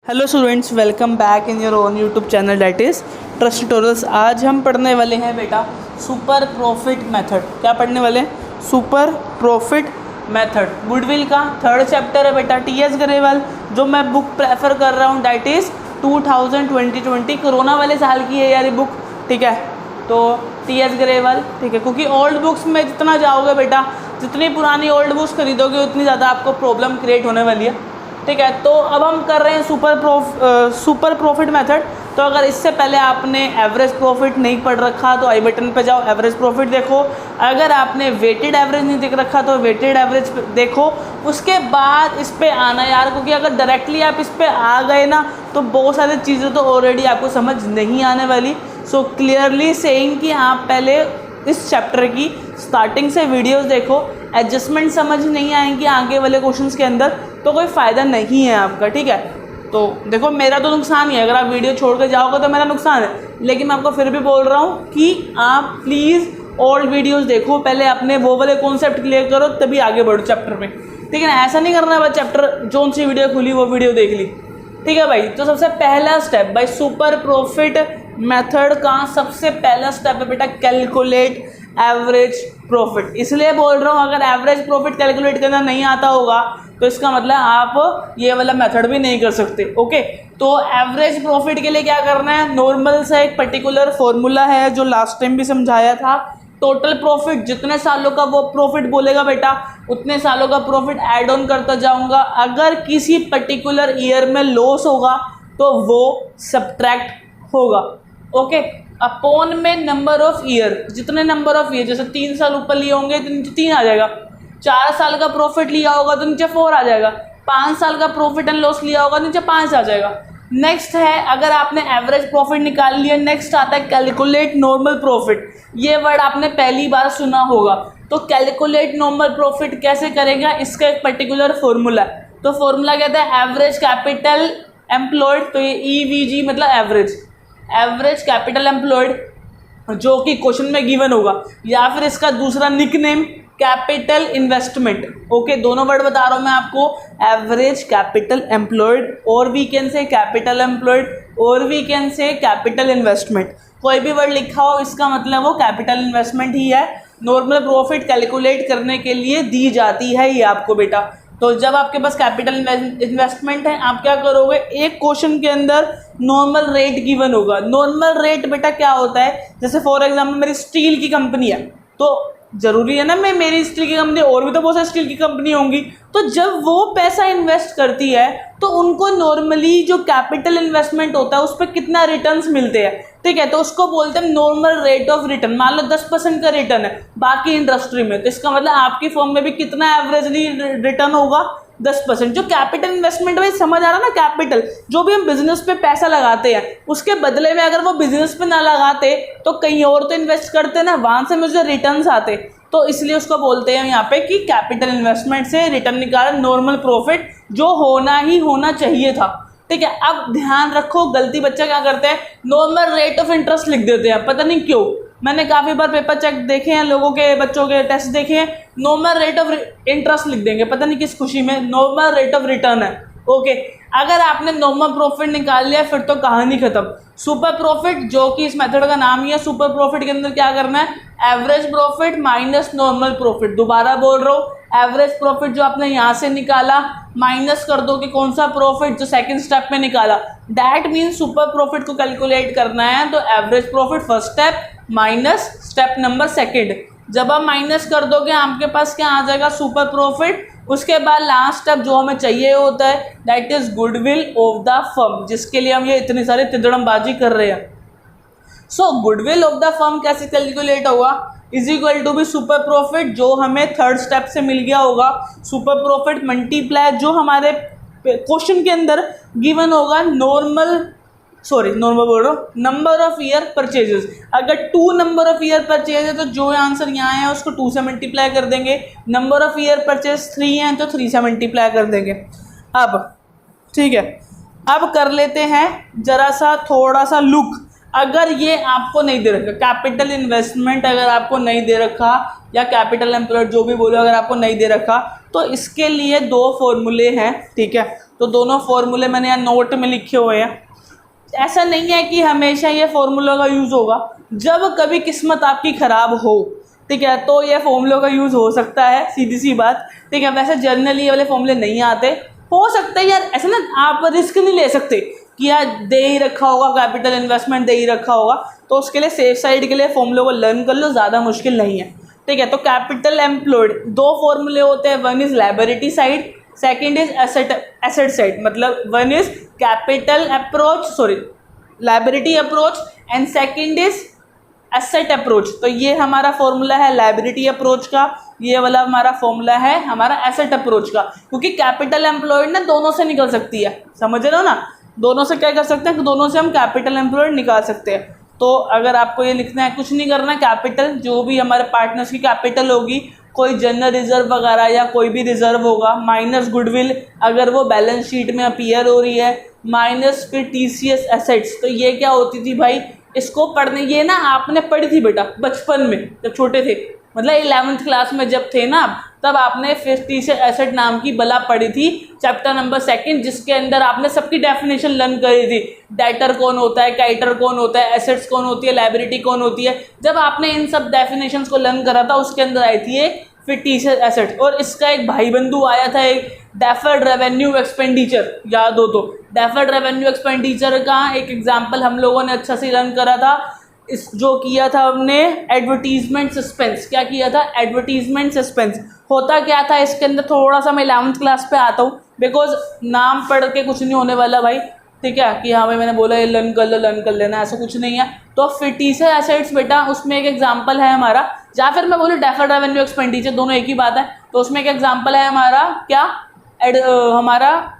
Hello students, welcome back in your own YouTube channel that is trust tutorials. आज हम पढ़ने वाले हैं बेटा सुपर प्रॉफिट मेथड। क्या पढ़ने वाले हैं? Super profit method. गुडविल का थर्ड चैप्टर है बेटा, टीएस ग्रेवाल। जो मैं बुक प्रेफर कर रहा हूँ दैट इज़ 2020 कोरोना वाले साल की है यार ये बुक, ठीक है। तो टीएस ग्रेवाल, ठीक है, क्योंकि ओल्ड बुक्स में जितना जाओगे बेटा, जितनी पुरानी ओल्ड बुक्स खरीदोगे उतनी ज़्यादा आपको प्रॉब्लम क्रिएट होने वाली है, ठीक है। तो अब हम कर रहे हैं सुपर प्रॉफिट मेथड। तो अगर इससे पहले आपने एवरेज प्रॉफिट नहीं पढ़ रखा तो आई बटन पे जाओ, एवरेज प्रॉफिट देखो। अगर आपने वेटेड एवरेज नहीं देख रखा तो वेटेड एवरेज देखो। उसके बाद इस पे आना यार, क्योंकि अगर डायरेक्टली आप इस पे आ गए ना तो बहुत सारी चीज़ें तो ऑलरेडी आपको समझ नहीं आने वाली। सो क्लियरली सेइंग कि आप पहले इस चैप्टर की स्टार्टिंग से वीडियोस देखो। एडजस्टमेंट समझ नहीं आएंगी आगे वाले क्वेश्चंस के अंदर तो कोई फ़ायदा नहीं है आपका, ठीक है। तो देखो, मेरा तो नुकसान ही है, अगर आप वीडियो छोड़ कर जाओगे तो मेरा नुकसान है, लेकिन मैं आपको फिर भी बोल रहा हूँ कि आप प्लीज़ ओल्ड वीडियोस देखो, पहले अपने वो वाले कॉन्सेप्ट क्लियर करो तभी आगे बढ़ो चैप्टर में, ठीक है ना। ऐसा नहीं करना भाई, चैप्टर जो सी वीडियो खुली वो वीडियो देख ली, ठीक है भाई। तो सबसे पहला स्टेप भाई सुपर प्रॉफिट मेथड का सबसे पहला स्टेप है बेटा कैलकुलेट एवरेज प्रॉफिट। इसलिए बोल रहा हूँ, अगर एवरेज प्रॉफिट कैलकुलेट करना नहीं आता होगा तो इसका मतलब आप ये वाला मेथड भी नहीं कर सकते, ओके। तो एवरेज प्रॉफिट के लिए क्या करना है, नॉर्मल सा एक पर्टिकुलर फॉर्मूला है जो लास्ट टाइम भी समझाया था। टोटल प्रॉफिट, जितने सालों का वो प्रॉफिट बोलेगा बेटा उतने सालों का प्रॉफिट ऐड ऑन करता जाऊंगा। अगर किसी पर्टिकुलर ईयर में लॉस होगा तो वो सब्ट्रैक्ट होगा, ओके। अपॉन में नंबर ऑफ ईयर, जितने नंबर ऑफ ईयर, जैसे 3 साल ऊपर लिए होंगे तो नीचे 3 आ जाएगा। 4 साल का प्रॉफिट लिया होगा तो नीचे 4 आ जाएगा। 5 साल का प्रॉफिट एंड लॉस लिया होगा तो नीचे 5 आ जाएगा। नेक्स्ट है, अगर आपने एवरेज प्रॉफिट निकाल लिया, नेक्स्ट आता है कैलकुलेट नॉर्मल प्रॉफिट। ये वर्ड आपने पहली बार सुना होगा। तो कैलकुलेट नॉर्मल प्रॉफिट कैसे करेगा, इसका एक पर्टिकुलर फॉर्मूला है। तो फॉर्मूला कहता है एवरेज कैपिटल एम्प्लॉयड। तो ये EVG मतलब एवरेज कैपिटल एम्प्लॉयड, जो कि क्वेश्चन में गिवन होगा, या फिर इसका दूसरा निकनेम कैपिटल इन्वेस्टमेंट, ओके। दोनों वर्ड बता रहा हूं मैं आपको, एवरेज कैपिटल एम्प्लॉयड और we can say capital employed और we can say capital investment. कोई भी वर्ड लिखा हो इसका मतलब वो कैपिटल इन्वेस्टमेंट ही है। नॉर्मल प्रॉफिट कैलकुलेट करने के लिए दी जाती है ये आपको बेटा। तो जब आपके पास कैपिटल इन्वेस्टमेंट है, आप क्या करोगे, एक क्वेश्चन के अंदर नॉर्मल रेट गिवन होगा। नॉर्मल रेट बेटा क्या होता है, जैसे फॉर एग्जांपल मेरी स्टील की कंपनी है, तो जरूरी है ना मैं मेरी स्टील की कंपनी, और भी तो बहुत सारी स्टील की कंपनी होंगी। तो जब वो पैसा इन्वेस्ट करती है तो उनको नॉर्मली जो कैपिटल इन्वेस्टमेंट होता है उस पर कितना रिटर्न्स मिलते हैं, ठीक है। तो उसको बोलते हैं नॉर्मल रेट ऑफ रिटर्न। मान लो 10% का रिटर्न है बाकी इंडस्ट्री में, तो इसका मतलब आपकी फर्म में भी कितना एवरेजली रिटर्न होगा, 10%। जो कैपिटल इन्वेस्टमेंट भाई समझ आ रहा ना, कैपिटल जो भी हम बिजनेस पे पैसा लगाते हैं उसके बदले में अगर वो बिजनेस पे ना लगाते तो कहीं और तो इन्वेस्ट करते ना, वहां से मुझे रिटर्न्स आते। तो इसलिए उसको बोलते हैं यहाँ पे कि कैपिटल इन्वेस्टमेंट से रिटर्न निकाला नॉर्मल प्रॉफिट, जो होना ही होना चाहिए था, ठीक है। अब ध्यान रखो, गलती बच्चा क्या करते हैं, नॉर्मल रेट ऑफ इंटरेस्ट लिख देते हैं, पता नहीं क्यों। मैंने काफ़ी बार पेपर चेक देखे हैं, लोगों के बच्चों के टेस्ट देखे हैं, नॉर्मल रेट ऑफ इंटरेस्ट लिख देंगे, पता नहीं किस खुशी में। नॉर्मल रेट ऑफ रिटर्न है, ओके। अगर आपने नॉर्मल प्रॉफिट निकाल लिया फिर तो कहानी खत्म। सुपर प्रॉफिट, जो कि इस मेथड का नाम ही है, सुपर प्रॉफिट के अंदर क्या करना है, average profit minus normal profit. दोबारा बोल रहा हूँ, एवरेज प्रॉफिट जो आपने यहाँ से निकाला माइनस कर दो कि कौन सा प्रॉफिट जो सेकंड स्टेप में निकाला, दैट मीन्स सुपर प्रॉफिट को कैलकुलेट करना है। तो average profit first step minus step number second. जब आप माइनस कर दोगे आपके पास क्या आ जाएगा, सुपर प्रॉफिट। उसके बाद लास्ट स्टेप जो हमें चाहिए होता है that is goodwill of the firm, जिसके लिए हम ये इतनी सारी तिदड़मबाजी कर रहे हैं। सो गुडविल ऑफ द फर्म कैसे कैलकुलेट होगा, इज इक्वल टू भी सुपर प्रॉफिट जो हमें थर्ड स्टेप से मिल गया होगा, सुपर प्रॉफिट मल्टीप्लाई जो हमारे क्वेश्चन के अंदर गिवन होगा नंबर ऑफ ईयर परचेजेस। अगर 2 नंबर ऑफ ईयर परचेज है तो जो आंसर यहाँ है उसको 2 से मल्टीप्लाई कर देंगे। नंबर ऑफ ईयर परचेज 3 है तो 3 से मल्टीप्लाई कर देंगे। अब ठीक है, अब कर लेते हैं जरा सा थोड़ा सा लुक। अगर ये आपको नहीं दे रखा, कैपिटल इन्वेस्टमेंट अगर आपको नहीं दे रखा, या कैपिटल एम्प्लॉयड जो भी बोलो अगर आपको नहीं दे रखा, तो इसके लिए 2 फॉर्मूले हैं, ठीक है। तो दोनों फॉर्मूले मैंने यहाँ नोट में लिखे हुए हैं। ऐसा नहीं है कि हमेशा ये फॉर्मूला का यूज़ होगा, जब कभी किस्मत आपकी ख़राब हो, ठीक है, तो ये फॉर्मूला का यूज़ हो सकता है, सीधी सी बात, ठीक है। वैसे जनरली ये वाले फॉर्मूले नहीं आते, हो सकता है यार, ऐसा ना आप रिस्क नहीं ले सकते कि यार दे ही रखा होगा, कैपिटल इन्वेस्टमेंट दे ही रखा होगा, तो उसके लिए सेफ साइड के लिए फॉर्मूले को लर्न कर लो, ज़्यादा मुश्किल नहीं है, ठीक है। तो कैपिटल एम्प्लॉयड, दो फॉर्मूले होते हैं, one is liability side, second is asset side. मतलब one is capital approach, sorry liability approach, and second is asset approach. तो ये हमारा फॉर्मूला है लायबिलिटी अप्रोच का, ये वाला हमारा फॉर्मूला है हमारा एसेट अप्रोच का, क्योंकि कैपिटल एम्प्लॉयड ना दोनों से निकल सकती है, समझ रहे हो ना, दोनों से क्या कर सकते हैं, दोनों से हम कैपिटल एम्प्लॉयड निकाल सकते हैं। तो अगर आपको ये लिखना है, कुछ नहीं करना, कैपिटल जो भी हमारे पार्टनर्स की कैपिटल होगी, कोई जनरल रिजर्व वगैरह या कोई भी रिजर्व होगा, माइनस गुडविल अगर वो बैलेंस शीट में अपीयर हो रही है, माइनस फिर टीसीएस एसेट्स। तो ये क्या होती थी भाई, इसको पढ़ने, ये ना आपने पढ़ी थी बेटा बचपन में जब छोटे थे, मतलब 11th क्लास में जब थे ना आप, तब आपने फिर टीसीएस एसेट नाम की बला पढ़ी थी, चैप्टर नंबर 2, जिसके अंदर आपने सबकी डेफिनेशन लर्न करी थी। डेटर कौन होता है, क्रेडिटर कौन होता है, एसेट्स कौन होती है, लायबिलिटी कौन होती है। जब आपने इन सब डेफिनेशंस को लर्न करा था, उसके अंदर आई थी एक फिर टीसीएस एसेट, और इसका एक भाई बंधु आया था, एक डेफर्ड रेवेन्यू एक्सपेंडिचर, याद हो तो। डेफर्ड रेवेन्यू एक्सपेंडिचर का एक एग्जाम्पल हम लोगों ने अच्छा से लर्न करा था, इस जो किया था हमने एडवर्टीजमेंट सस्पेंस। क्या किया था, एडवर्टीजमेंट सस्पेंस। होता क्या था इसके अंदर, थोड़ा सा मैं 11th क्लास पे आता हूँ, बिकॉज नाम पढ़ के कुछ नहीं होने वाला भाई, ठीक है, कि हाँ भाई मैंने बोला ये लर्न कर लो, लर्न कर लेना, ऐसा कुछ नहीं है। तो फिटिशर एसेट्स बेटा, उसमें एक एग्जांपल है हमारा, या फिर मैं बोलूँ डेफर्ड रेवेन्यू एक्सपेंडिचर, दोनों एक ही बात है। तो उसमें एक एग्जांपल है हमारा क्या, हमारा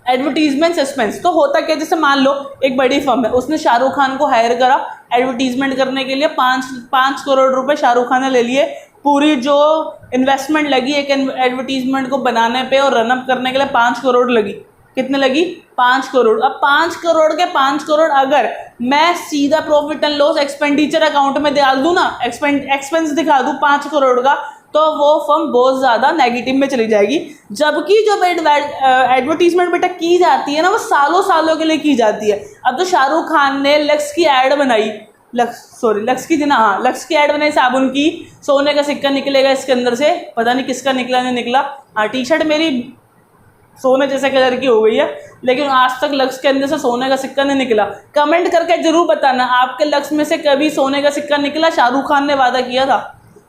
एडवर्टीजमेंट सस्पेंस। तो होता क्या, जैसे मान लो एक बड़ी फर्म है, उसने शाहरुख खान को हायर करा एडवर्टीजमेंट करने के लिए, 5 करोड़ रुपए शाहरुख खान ने ले लिए। पूरी जो इन्वेस्टमेंट लगी एक एडवर्टीजमेंट को बनाने पे और रनअप करने के लिए 5 करोड़ लगी। कितने लगी, 5 करोड़। अब 5 करोड़ के 5 करोड़ अगर मैं सीधा profit and loss expenditure account में डाल दूँ ना, एक्सपेंस दिखा दूँ 5 करोड़ का, तो वो फर्म बहुत ज़्यादा नेगेटिव में चली जाएगी। जबकि जो एडवर्टीजमेंट बेटा की जाती है ना, वो सालों सालों के लिए की जाती है। अब तो शाहरुख खान ने लक्स की ऐड बनाई, लक्स की थी ना, हाँ लक्स की ऐड बनाई साबुन की, सोने का सिक्का निकलेगा इसके अंदर से, पता नहीं किसका निकला नहीं निकला, हाँ टी शर्ट मेरी सोने जैसे कलर की हो गई है, लेकिन आज तक लक्स के अंदर से सोने का सिक्का नहीं निकला। कमेंट करके जरूर बताना आपके लक्स में से कभी सोने का सिक्का निकला, शाहरुख खान ने वादा किया था,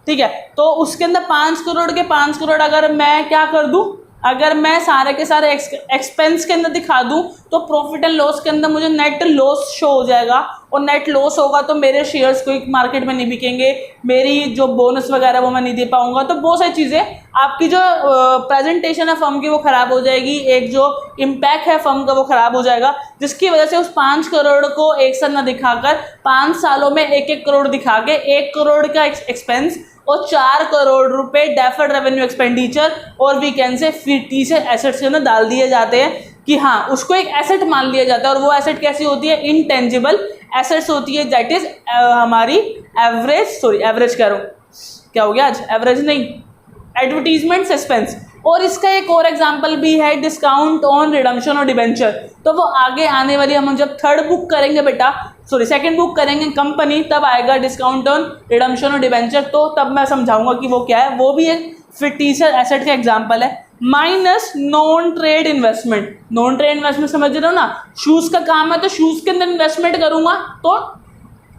ठीक है। तो उसके अंदर 5 करोड़ के 5 करोड़ अगर मैं क्या कर दूं, अगर मैं सारे के सारे एक्सपेंस के अंदर दिखा दूं, तो प्रॉफिट एंड लॉस के अंदर मुझे नेट लॉस शो हो जाएगा, और नेट लॉस होगा तो मेरे शेयर्स कोई मार्केट में नहीं बिकेंगे, मेरी जो बोनस वगैरह वो मैं नहीं दे पाऊंगा। तो बहुत सारी चीज़ें, आपकी जो प्रेजेंटेशन है फर्म की वो ख़राब हो जाएगी, एक जो इम्पैक्ट है फर्म का वो ख़राब हो जाएगा, जिसकी वजह से उस 5 करोड़ को एक साथ ना दिखाकर 5 सालों में 1-1 करोड़ दिखा के 1 करोड़ का एक्सपेंस और 4 करोड़ रुपए डेफर्ड रेवेन्यू एक्सपेंडिचर और वी कैन से फिटिशर एसेट्स के अंदर डाल दिए जाते हैं, कि हाँ उसको एक एसेट मान लिया जाता है। और वो एसेट कैसी होती है, इनटेंजिबल एसेट्स होती है, दैट इज हमारी एवरेज कह रहा हूँ, क्या हो गया आज, एवरेज नहीं, एडवर्टीजमेंट सस्पेंस। और इसका एक और एग्जांपल भी है, डिस्काउंट ऑन रिडम्पशन और डिबेंचर। तो वो आगे आने वाली, हम जब थर्ड बुक करेंगे बेटा, सेकंड बुक करेंगे कंपनी, तब आएगा डिस्काउंट ऑन रिडम्पशन और डिबेंचर, तो तब मैं समझाऊंगा कि वो क्या है। वो भी एक फिटिशर एसेट का एग्जांपल है। Minus non trade investment. Non trade investment समझ रहे हो ना, शूज़ का काम है तो शूज़ के अंदर इन्वेस्टमेंट करूंगा तो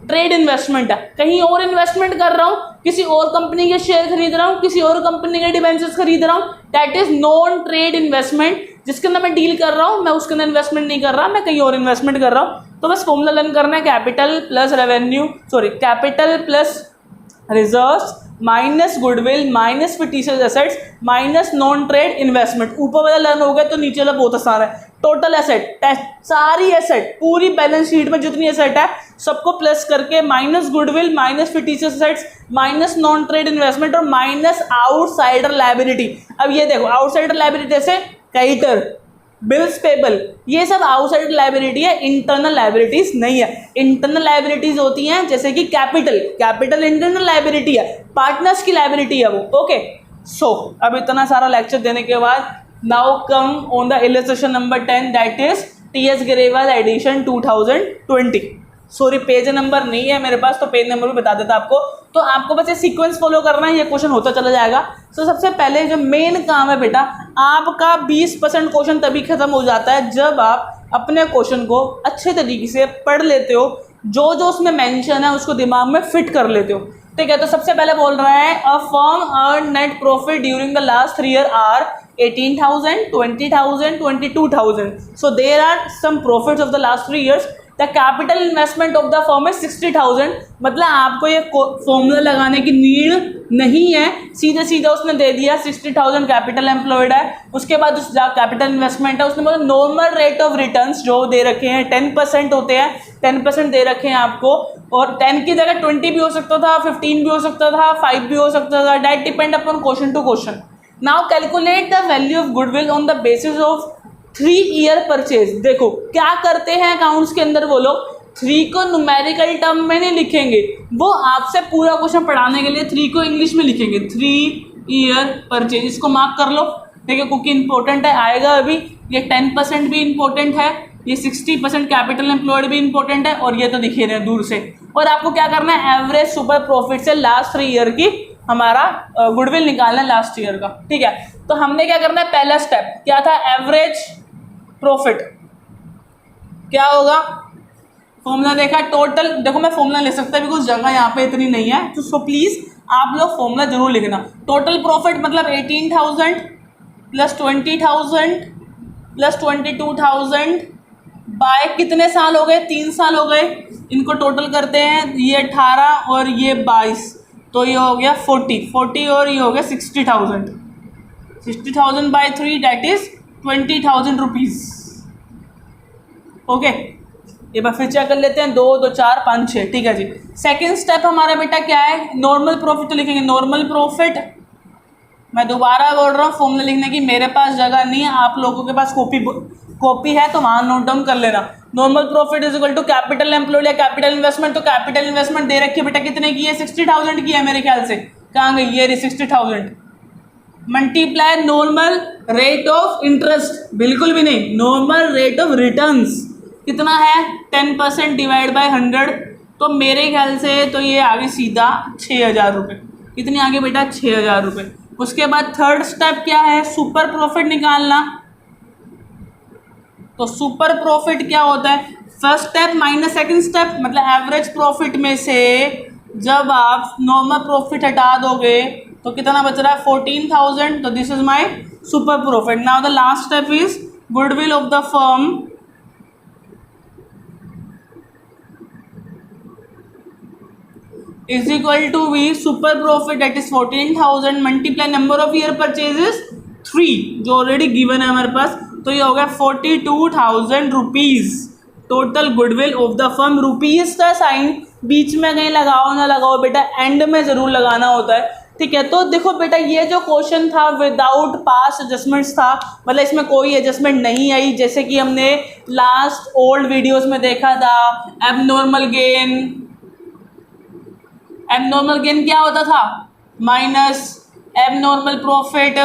ट्रेड इन्वेस्टमेंट है। कहीं और इन्वेस्टमेंट कर रहा हूँ, किसी और कंपनी के शेयर खरीद रहा हूँ, किसी और कंपनी के डिबेंचर्स खरीद रहा हूँ, that is non trade investment. जिसके अंदर मैं डील कर रहा हूँ, मैं उसके अंदर इन्वेस्टमेंट नहीं कर रहा, मैं कहीं और इन्वेस्टमेंट कर रहा हूँ। तो बस फॉर्मूला लर्न करना है, capital plus reserves minus goodwill minus fictitious assets minus non trade investment. ऊपर वाला लर्न हो गया तो नीचे वाला बहुत आसान है। टोटल एसेट, सारी एसेट, पूरी बैलेंस शीट में जितनी एसेट है सबको प्लस करके minus goodwill minus fictitious assets minus non trade investment और माइनस आउटसाइडर लायबिलिटी। अब ये देखो, आउटसाइडर लायबिलिटी जैसे क्रेडिटर, बिल्स पेबल, ये सब आउटसाइड लायबिलिटी है, इंटरनल लायबिलिटीज नहीं है। इंटरनल लायबिलिटीज होती हैं जैसे कि कैपिटल इंटरनल लायबिलिटी है, पार्टनर्स की लायबिलिटी है वो। ओके, सो अब इतना सारा लेक्चर देने के बाद now come on the illustration number 10 that is TS Grewal edition 2020। Sorry page number नहीं है मेरे पास, तो पेज नंबर भी बता देता आपको। तो आपको बस ये सीक्वेंस फॉलो करना है, ये क्वेश्चन होता चला जाएगा। तो सबसे पहले जो मेन काम है बेटा, आपका 20% क्वेश्चन तभी खत्म हो जाता है जब आप अपने क्वेश्चन को अच्छे तरीके से पढ़ लेते हो, जो जो उसमें मेंशन है उसको दिमाग में फिट कर लेते हो। ठीक है, तो सबसे पहले बोल रहा है a firm earn net profit during the last 3 year are 18,000, 20,000, 22,000. So there are some profits of the last 3 years. The capital investment of the firm is 60,000. मतलब आपको ये फॉर्मूला लगाने की नीड नहीं है, सीधे सीधा उसने दे दिया 60,000 कैपिटल एम्प्लॉयड है। उसके बाद उस कैपिटल इन्वेस्टमेंट है, उसने मतलब नॉर्मल रेट ऑफ रिटर्न्स जो दे रखे हैं 10% होते हैं, 10% दे रखे हैं आपको। और 10 की जगह 20 भी हो सकता था, 15 भी हो सकता था, 5 भी हो सकता था। That depend upon question to question. Now calculate the value of goodwill on the basis of 3 year purchase. देखो क्या करते हैं अकाउंट्स के अंदर वो लोग, 3 को न्यूमेरिकल टर्म में नहीं लिखेंगे, वो आपसे पूरा क्वेश्चन पढ़ाने के लिए 3 को इंग्लिश में लिखेंगे। 3 ईयर परचेज, इसको मार्क कर लो, ठीक है, क्योंकि इंपॉर्टेंट है, आएगा अभी। ये 10% भी इंपॉर्टेंट है, ये 60% कैपिटल एम्प्लॉयड भी इंपॉर्टेंट है, और ये तो दिखे रहे हैं दूर से। और आपको क्या करना है, एवरेज सुपर प्रॉफिट से लास्ट 3 ईयर की हमारा गुडविल निकालना है लास्ट ईयर का। ठीक है, तो हमने क्या करना है, पहला स्टेप क्या था, एवरेज प्रॉफिट क्या होगा, फॉर्मूला देखा, टोटल। देखो मैं फॉर्मूला ले सकता बिकॉज जगह यहाँ पे इतनी नहीं है, तो सो प्लीज आप लोग फॉर्मूला जरूर लिखना। टोटल प्रॉफिट मतलब 18,000 प्लस 20,000 प्लस 22,000 बाय कितने साल हो गए, 3 साल हो गए। इनको टोटल करते हैं, ये 18 और ये 22, तो ये हो गया 40 और ये हो गया 60,000। 60,000 by 3 that is 20,000 rupees. Okay, ये बार फिर चेक कर लेते हैं, 2 2 4 5 6। ठीक है जी, सेकेंड स्टेप हमारा बेटा क्या है, नॉर्मल प्रॉफिट। तो लिखेंगे नॉर्मल प्रॉफिट। मैं दोबारा बोल रहा हूँ फॉर्मूला लिखने की मेरे पास जगह नहीं है, आप लोगों के पास कॉपी है तो वहाँ नोट डाउन कर लेना। Normal profit is equal to capital employed या कैपिटल इन्वेस्टमेंट। तो कैपिटल इन्वेस्टमेंट दे रखी है बेटा, कितने की है, 60,000 की है मेरे ख्याल से। कहाँ गई ये 60,000, multiply normal rate of interest, बिल्कुल भी नहीं, नॉर्मल रेट ऑफ रिटर्न्स कितना है, 10% डिवाइड बाय 100। तो मेरे ख्याल से तो ये आगे सीधा 6,000 रुपये। कितनी आगे बेटा, 6,000 रुपये। उसके बाद थर्ड स्टेप क्या है, सुपर प्रॉफिट निकालना। तो सुपर प्रॉफिट क्या होता है, first step minus second step, मतलब एवरेज प्रॉफिट में से जब आप नॉर्मल प्रॉफिट हटा दोगे तो कितना बच रहा है, 14,000। तो this is my super profit. Now the last step is goodwill of the firm is equal to V super profit that is 14,000 multiply number of year purchases 3 जो ऑलरेडी गिवन है हमारे पास। तो ये हो गया 42,000 rupees total goodwill of the firm. Rupees का sign बीच में कहीं लगाओ ना लगाओ बेटा, एंड में ज़रूर लगाना होता है। ठीक है, तो देखो बेटा ये जो क्वेश्चन था विदाउट पास्ट एडजस्टमेंट्स था, मतलब इसमें कोई एडजस्टमेंट नहीं आई, जैसे कि हमने लास्ट ओल्ड वीडियोस में देखा था। एबनॉर्मल गेन क्या होता था, माइनस एबनॉर्मल प्रॉफिट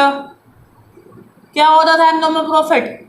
क्या होता था, abnormal profit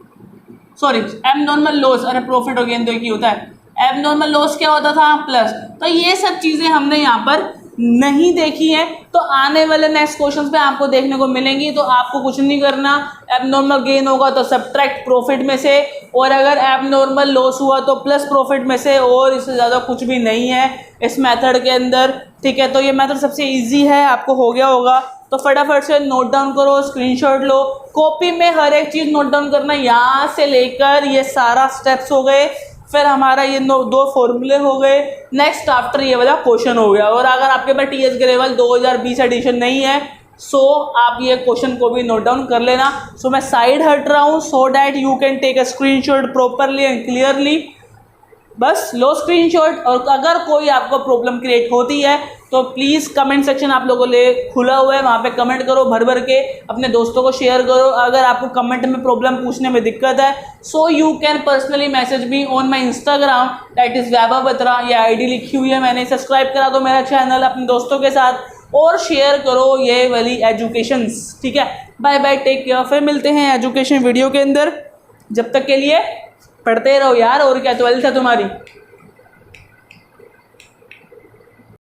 sorry abnormal loss, अरे प्रॉफिट और गेन तो एक ही होता है। एबनॉर्मल लॉस क्या होता था, प्लस। तो ये सब चीज़ें हमने यहाँ पर नहीं देखी है, तो आने वाले नेक्स्ट क्वेश्चंस पे आपको देखने को मिलेंगी। तो आपको कुछ नहीं करना, एबनॉर्मल गेन होगा तो सब्ट्रैक्ट प्रॉफिट में से, और अगर एबनॉर्मल लॉस हुआ तो प्लस प्रॉफिट में से, और इससे ज़्यादा कुछ भी नहीं है इस मेथड के अंदर। ठीक है, तो ये मेथड सबसे इजी है, आपको हो गया होगा। तो फटाफट से नोट डाउन करो, स्क्रीनशॉट लो, कॉपी में हर एक चीज़ नोट डाउन करना, यहाँ से लेकर ये सारा स्टेप्स हो गए, फिर हमारा ये 2 फॉर्मूले हो गए, नेक्स्ट आफ्टर ये वाला क्वेश्चन हो गया। और अगर आपके पास टीएस ग्रेवाल 2020 एडिशन नहीं है, सो आप ये क्वेश्चन को भी नोट डाउन कर लेना। सो मैं साइड हट रहा हूँ so that you can take a screenshot properly and clearly. बस लो स्क्रीनशॉट, और अगर कोई आपको प्रॉब्लम क्रिएट होती है तो प्लीज़ कमेंट सेक्शन आप लोगों के लिए खुला हुआ है, वहाँ पे कमेंट करो, भर भर के अपने दोस्तों को शेयर करो। अगर आपको कमेंट में प्रॉब्लम पूछने में दिक्कत है, so you can personally message me on my Instagram that is Vaibhav Batra. ये आईडी लिखी हुई है मैंने, सब्सक्राइब करा दो मेरा चैनल अपने दोस्तों के साथ। और शेयर करो ये वाली एजुकेशंस, ठीक है। बाय बाय, टेक केयर, फिर मिलते हैं एजुकेशन वीडियो के अंदर। जब तक के लिए पढ़ते रहो यार, और क्या, 12th है तुम्हारी।